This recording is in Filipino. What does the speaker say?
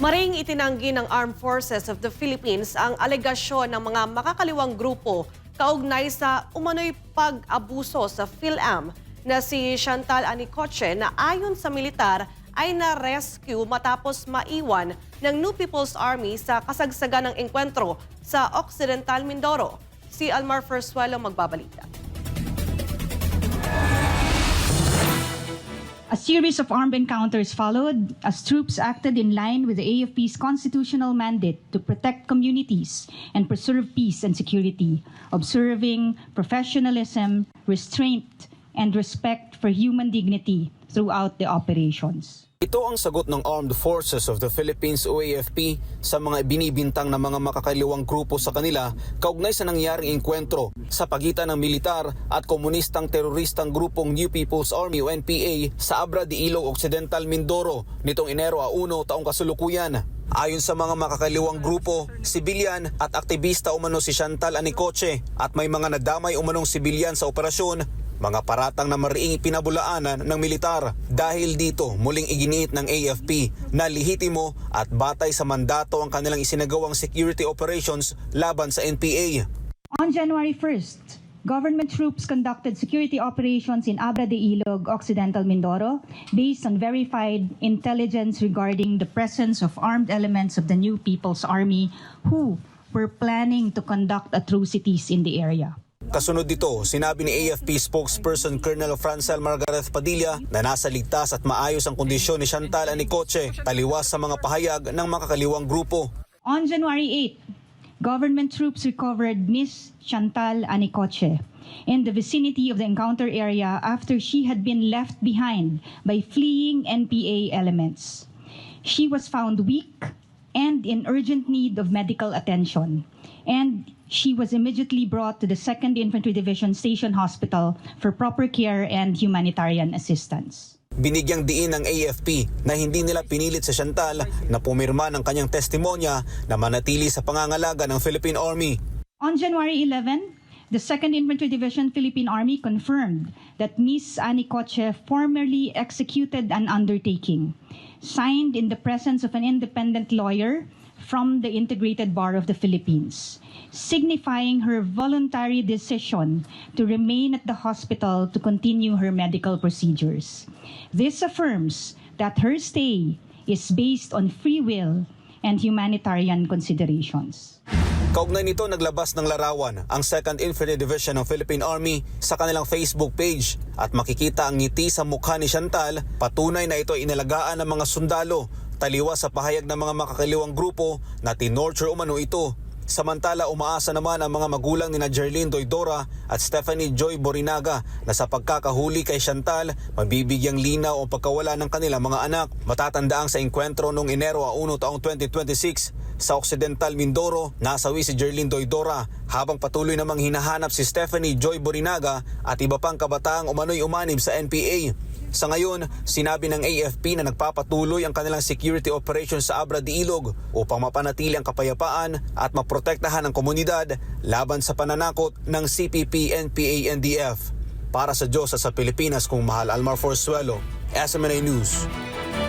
Maring itinanggi ng Armed Forces of the Philippines ang alegasyon ng mga makakaliwang grupo kaugnay sa umano'y pag-abuso sa PhilAm na si Chantal Anicoche na ayon sa militar ay na-rescue matapos maiwan ng New People's Army sa kasagsagan ng engkwentro sa Occidental Mindoro. Si Almar Fersuelo magbabalita. A series of armed encounters followed as troops acted in line with the AFP's constitutional mandate to protect communities and preserve peace and security, observing professionalism, restraint, and respect for human dignity throughout the operations. Ito ang sagot ng Armed Forces of the Philippines o AFP sa mga binibintang na mga makakaliwang grupo sa kanila kaugnay sa nangyaring engkwentro sa pagitan ng militar at komunistang teroristang grupong New People's Army o NPA sa Abra de Ilog Occidental, Mindoro nitong Enero 1 taong kasulukuyan. Ayon sa mga makakaliwang grupo, sibilyan at aktivista umano si Chantal Anicoche at may mga nadamay umanong sibilyan sa operasyon, mga paratang na mariing pinabulaanan ng militar. Dahil dito, muling iginiit ng AFP na lehitimo at batay sa mandato ang kanilang isinagawang security operations laban sa NPA. On January 1st, government troops conducted security operations in Abra de Ilog, Occidental Mindoro, based on verified intelligence regarding the presence of armed elements of the New People's Army who were planning to conduct atrocities in the area. Kasunod dito, sinabi ni AFP spokesperson Colonel Francel Margareth Padilla na nasa ligtas at maayos ang kondisyon ni Chantal Anicoche taliwas sa mga pahayag ng makakaliwang grupo. On January 8, government troops recovered Miss Chantal Anicoche in the vicinity of the encounter area after she had been left behind by fleeing NPA elements. She was found weak and in urgent need of medical attention, and she was immediately brought to the 2nd Infantry Division Station Hospital for proper care and humanitarian assistance. Binigyang diin ng AFP na hindi nila pinilit sa Chantal na pumirma ng kanyang testimonya na manatili sa pangangalaga ng Philippine Army. On January 11, the 2nd Infantry Division Philippine Army confirmed that Miss Anicoche formerly executed an undertaking, signed in the presence of an independent lawyer from the Integrated Bar of the Philippines, signifying her voluntary decision to remain at the hospital to continue her medical procedures. This affirms that her stay is based on free will and humanitarian considerations. Kaugnay nito, naglabas ng larawan ang 2nd Infantry Division ng Philippine Army sa kanilang Facebook page at makikita ang ngiti sa mukha ni Chantal, patunay na ito ay inalagaan ng mga sundalo taliwas sa pahayag ng mga makakaliwang grupo na tinorture umano ito. Samantala, umaasa naman ang mga magulang ni Jerlyn Doydora at Stephanie Joy Borinaga na sa pagkakahuli kay Chantal, mabibigyang linaw ang pagkawala ng kanilang mga anak. Matatandaang sa engkwentro noong Enero 1 taong 2026 sa Occidental Mindoro, nasawi si Jerlyn Doydora habang patuloy namang hinahanap si Stephanie Joy Borinaga at iba pang kabataang umano'y umanib sa NPA. Sa ngayon, sinabi ng AFP na nagpapatuloy ang kanilang security operations sa Abra de Ilog upang mapanatili ang kapayapaan at maprotektahan ang komunidad laban sa pananakot ng CPP, NPA, NDF. Para sa Diyos at sa Pilipinas, kung mahal, Almar Fersuelo, SMNA News.